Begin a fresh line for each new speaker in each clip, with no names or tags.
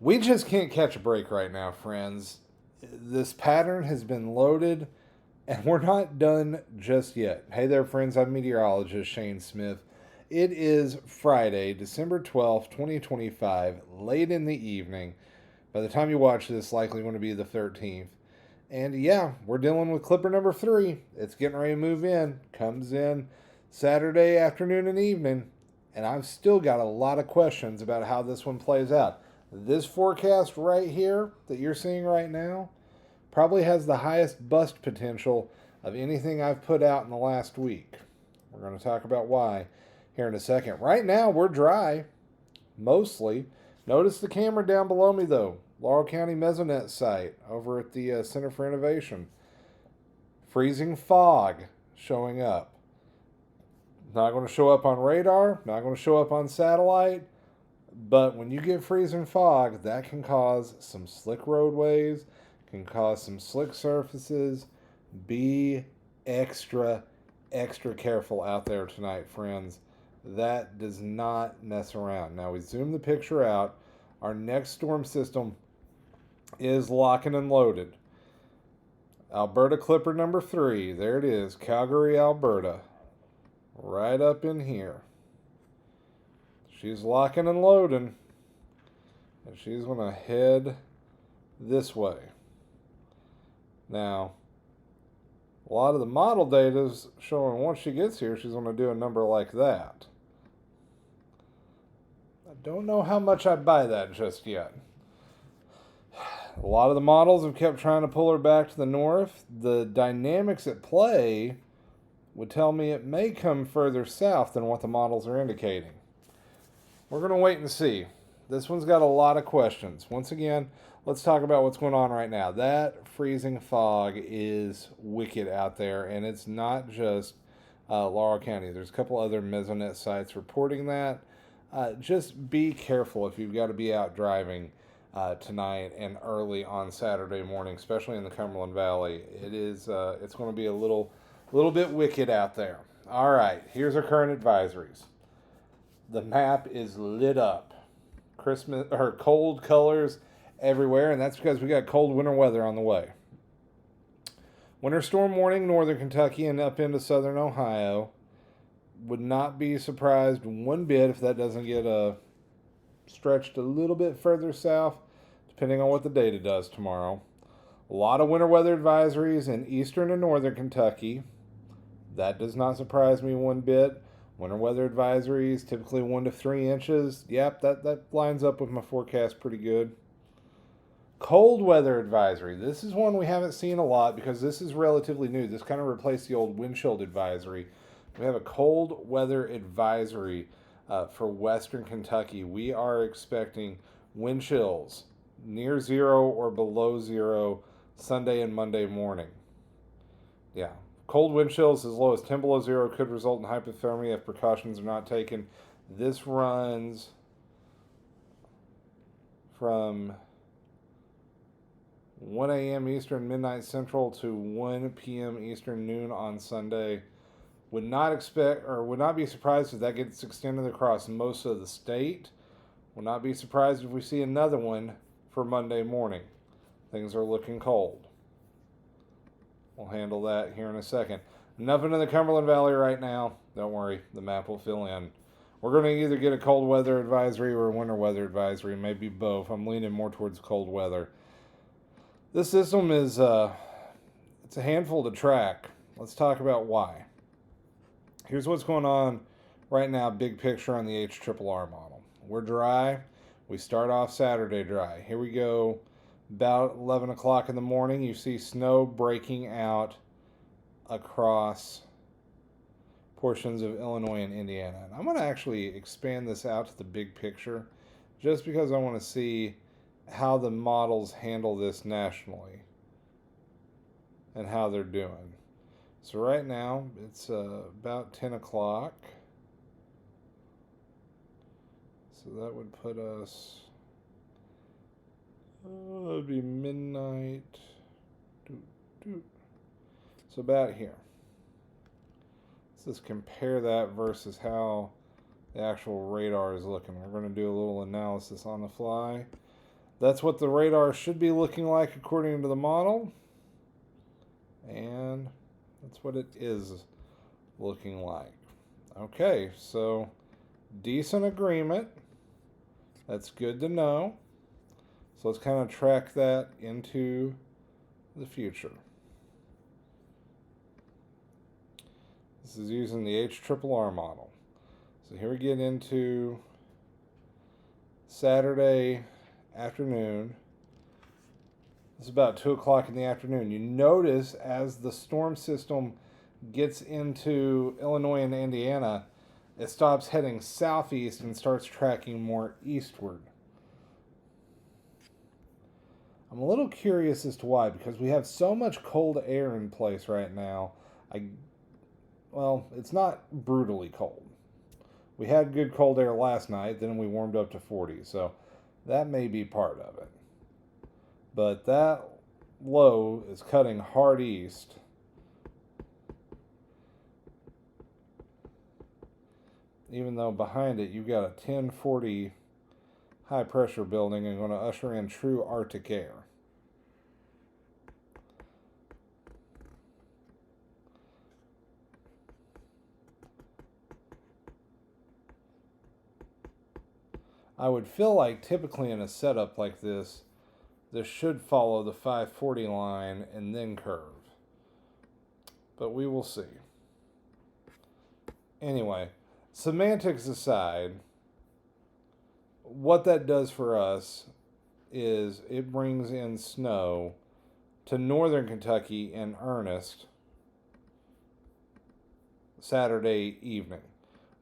We just can't catch a break right now, friends. This pattern has been loaded, and we're not done just yet. Hey there, friends. I'm meteorologist Shane Smith. It is Friday, December 12th, 2025, late in the evening. By the time you watch this, likely going to be the 13th. And yeah, we're dealing with Clipper number 3. It's getting ready to move in. Comes in Saturday afternoon and evening. And I've still got a lot of questions about how this one plays out. This forecast right here that you're seeing right now probably has the highest bust potential of anything I've put out in the last week. We're going to talk about why here in a second. Right now, we're dry, mostly. Notice the camera down below me, though. Laurel County Mesonet site over at the Center for Innovation. Freezing fog showing up. Not going to show up on radar, not going to show up on satellite, but when you get freezing fog, that can cause some slick roadways, can cause some slick surfaces. Be extra, extra careful out there tonight, friends. That does not mess around. Now we zoom the picture out. Our next storm system is locking and loaded. Alberta Clipper number 3. There it is. Calgary, Alberta. Right up in here. She's locking and loading. And she's going to head this way. Now, a lot of the model data is showing once she gets here, she's going to do a number like that. I don't know how much I buy that just yet. A lot of the models have kept trying to pull her back to the north. The dynamics at play would tell me it may come further south than what the models are indicating. We're going to wait and see. This one's got a lot of questions. Once again, let's talk about what's going on right now. That freezing fog is wicked out there, and it's not just Laurel County. There's a couple other Mesonet sites reporting that. Just be careful if you've got to be out driving tonight and early on Saturday morning, especially in the Cumberland Valley. It's going to be a little bit wicked out there. All right, here's our current advisories. The map is lit up. Christmas or cold colors everywhere, and that's because we got cold winter weather on the way. Winter storm warning, northern Kentucky and up into southern Ohio. Would not be surprised one bit if that doesn't get stretched a little bit further south, depending on what the data does tomorrow. A lot of winter weather advisories in eastern and northern Kentucky. That does not surprise me one bit. Winter weather advisories, typically 1 to 3 inches. Yep, that lines up with my forecast pretty good. Cold weather advisory. This is one we haven't seen a lot because this is relatively new. This kind of replaced the old wind chill advisory. We have a cold weather advisory for western Kentucky. We are expecting wind chills near 0 or below 0 Sunday and Monday morning. Yeah. Cold wind chills as low as 10 below 0 could result in hypothermia if precautions are not taken. This runs from 1 a.m. Eastern, midnight Central to 1 p.m. Eastern, noon on Sunday. Would not be surprised if that gets extended across most of the state. Would not be surprised if we see another one for Monday morning. Things are looking cold. We'll handle that here in a second. Nothing in the Cumberland Valley right now. Don't worry, the map will fill in. We're going to either get a cold weather advisory or a winter weather advisory, maybe both. I'm leaning more towards cold weather. This system is it's a handful to track. Let's talk about why. Here's what's going on right now, big picture on the HRRR model. We're dry. We start off Saturday dry. Here we go. About 11 o'clock in the morning, you see snow breaking out across portions of Illinois and Indiana. And I'm going to actually expand this out to the big picture just because I want to see how the models handle this nationally and how they're doing. So right now, it's about 10 o'clock. So that would put us... it would be midnight. So about here. Let's just compare that versus how the actual radar is looking. We're going to do a little analysis on the fly. That's what the radar should be looking like according to the model. And that's what it is looking like. Okay, so decent agreement. That's good to know. So let's kind of track that into the future. This is using the HRRR model. So here we get into Saturday afternoon. It's about 2 o'clock in the afternoon. You notice as the storm system gets into Illinois and Indiana, it stops heading southeast and starts tracking more eastward. I'm a little curious as to why, because we have so much cold air in place right now. Well, it's not brutally cold. We had good cold air last night, then we warmed up to 40, so that may be part of it. But that low is cutting hard east. Even though behind it you've got a 1040 high pressure building and going to usher in true Arctic air. I would feel like typically in a setup like this should follow the 540 line and then curve. But we will see. Anyway, semantics aside, what that does for us is it brings in snow to northern Kentucky in earnest Saturday evening.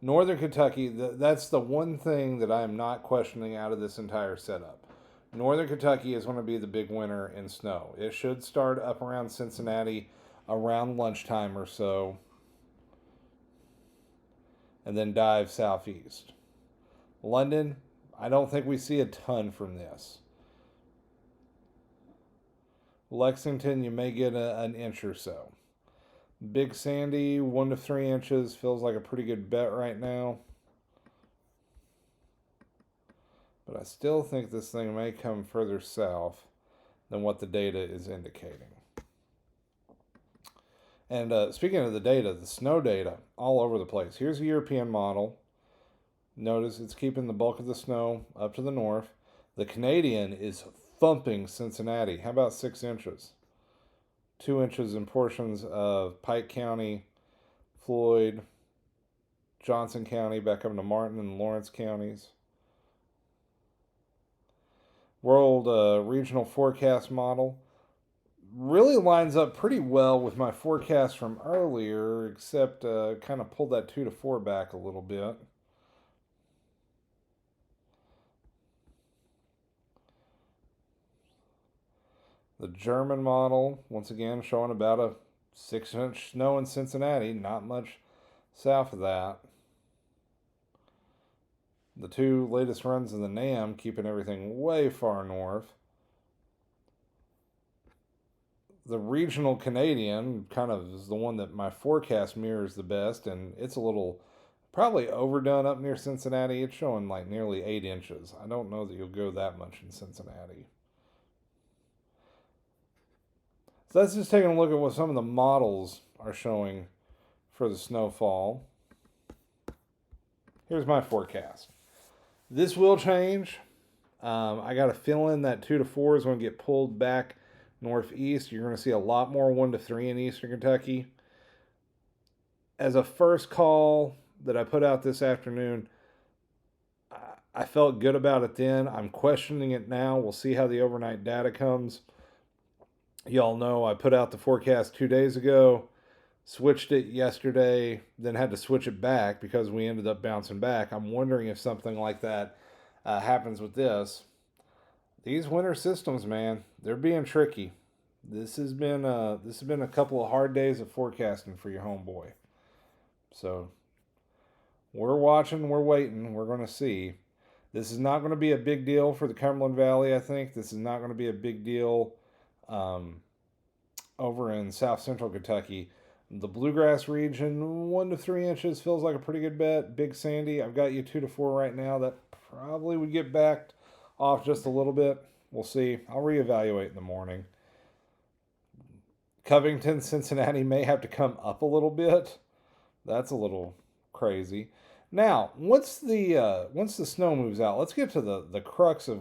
Northern Kentucky, that's the one thing that I am not questioning out of this entire setup. Northern Kentucky is going to be the big winner in snow. It should start up around Cincinnati around lunchtime or so, and then dive southeast. London, I don't think we see a ton from this. Lexington, you may get an inch or so. Big Sandy, 1 to 3 inches, feels like a pretty good bet right now. But I still think this thing may come further south than what the data is indicating. And speaking of the data, the snow data, all over the place. Here's a European model. Notice it's keeping the bulk of the snow up to the north. The Canadian is thumping Cincinnati. How about 6 inches? 2 inches in portions of Pike County, Floyd, Johnson County, back up to Martin and Lawrence counties. World Regional Forecast Model really lines up pretty well with my forecast from earlier, except kind of pulled that 2 to 4 back a little bit. The German model, once again, showing about a 6-inch snow in Cincinnati, not much south of that. The 2 latest runs in the NAM keeping everything way far north. The regional Canadian kind of is the one that my forecast mirrors the best, and it's a little probably overdone up near Cincinnati. It's showing like nearly 8 inches. I don't know that you'll go that much in Cincinnati. So that's just taking a look at what some of the models are showing for the snowfall. Here's my forecast. This will change. I got a feeling that 2 to 4 is going to get pulled back northeast. You're going to see a lot more 1 to 3 in eastern Kentucky. As a first call that I put out this afternoon, I felt good about it then. I'm questioning it now. We'll see how the overnight data comes. Y'all know I put out the forecast 2 days ago, switched it yesterday, then had to switch it back because we ended up bouncing back. I'm wondering if something like that happens with this. These winter systems, man, they're being tricky. This has been a couple of hard days of forecasting for your homeboy. So we're watching, we're waiting, we're going to see. This is not going to be a big deal for the Cumberland Valley, I think. This is not going to be a big deal over in south central Kentucky. The bluegrass region, 1 to 3 inches feels like a pretty good bet. Big Sandy, I've got you 2 to 4 right now. That probably would get backed off just a little bit. We'll see. I'll reevaluate in the morning. Covington, Cincinnati may have to come up a little bit. That's a little crazy. Now, once the snow moves out, let's get to the crux of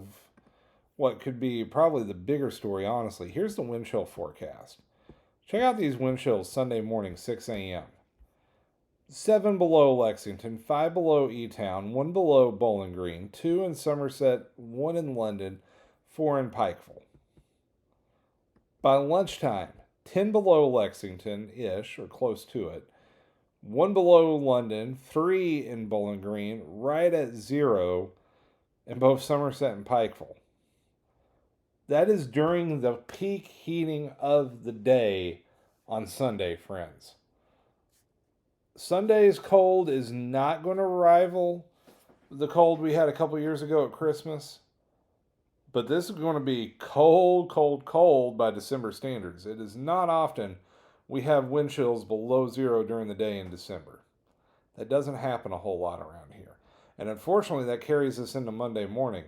what could be probably the bigger story, honestly. Here's the wind chill forecast. Check out these wind chills Sunday morning, 6 a.m. 7 below Lexington, 5 below E-Town, 1 below Bowling Green, 2 in Somerset, 1 in London, 4 in Pikeville. By lunchtime, 10 below Lexington-ish, or close to it, 1 below London, 3 in Bowling Green, right at 0 in both Somerset and Pikeville. That is during the peak heating of the day on Sunday, friends. Sunday's cold is not going to rival the cold we had a couple years ago at Christmas. But this is going to be cold, cold, cold by December standards. It is not often we have wind chills below 0 during the day in December. That doesn't happen a whole lot around here. And unfortunately, that carries us into Monday morning.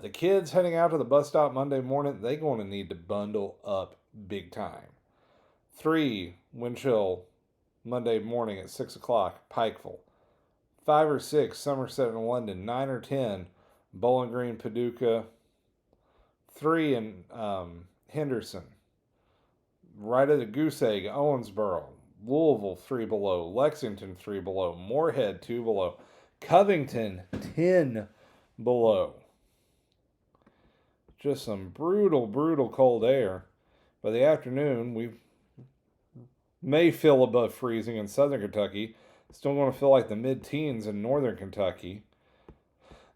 The kids heading out to the bus stop Monday morning, they're going to need to bundle up big time. 3 wind chill Monday morning at 6 o'clock, Pikeville. 5 or 6, Somerset and London. 9 or 10, Bowling Green, Paducah. 3 in Henderson. Right at the Goose Egg, Owensboro. Louisville, 3 below. Lexington, 3 below. Moorhead, 2 below. Covington, 10 below. Just some brutal, brutal cold air. By the afternoon, we may feel above freezing in southern Kentucky. Still going to feel like the mid-teens in northern Kentucky.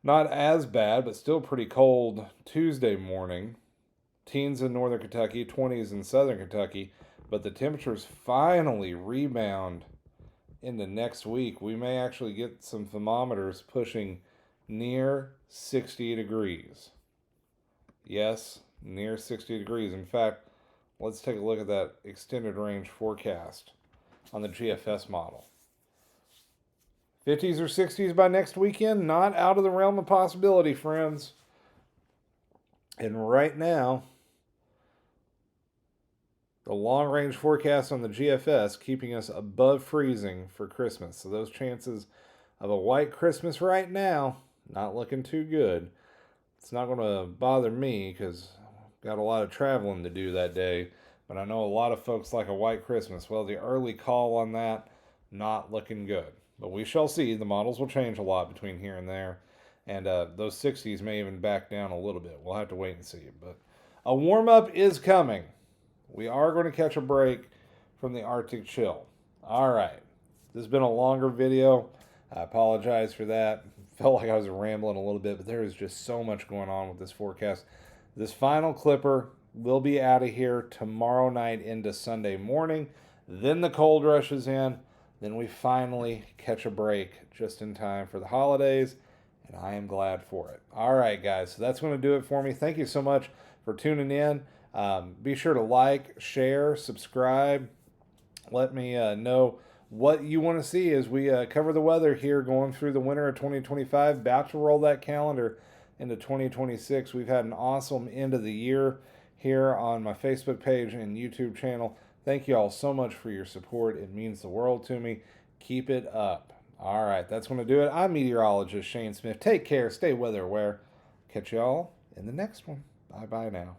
Not as bad, but still pretty cold Tuesday morning. Teens in northern Kentucky, 20s in southern Kentucky. But the temperatures finally rebound into next week. We may actually get some thermometers pushing near 60 degrees. Yes, near 60 degrees. In fact, let's take a look at that extended range forecast on the GFS model. 50s or 60s by next weekend, not out of the realm of possibility, friends. And right now, the long-range forecast on the GFS keeping us above freezing for Christmas. So those chances of a white Christmas right now, not looking too good. It's not going to bother me because I've got a lot of traveling to do that day. But I know a lot of folks like a white Christmas. Well, the early call on that, not looking good. But we shall see. The models will change a lot between here and there. And those 60s may even back down a little bit. We'll have to wait and see. But a warm-up is coming. We are going to catch a break from the Arctic chill. All right. This has been a longer video. I apologize for that. Felt like I was rambling a little bit, but there is just so much going on with this forecast. This final clipper will be out of here tomorrow night into Sunday morning. Then the cold rushes in. Then we finally catch a break just in time for the holidays, and I am glad for it. All right, guys, so that's going to do it for me. Thank you so much for tuning in. Be sure to like, share, subscribe. Let me know what you want to see as we cover the weather here going through the winter of 2025. About to roll that calendar into 2026. We've had an awesome end of the year here on my Facebook page and YouTube channel. Thank you all so much for your support. It means the world to me. Keep it up. All right, that's going to do it. I'm meteorologist Shane Smith. Take care. Stay weather aware. Catch y'all in the next one. Bye-bye now.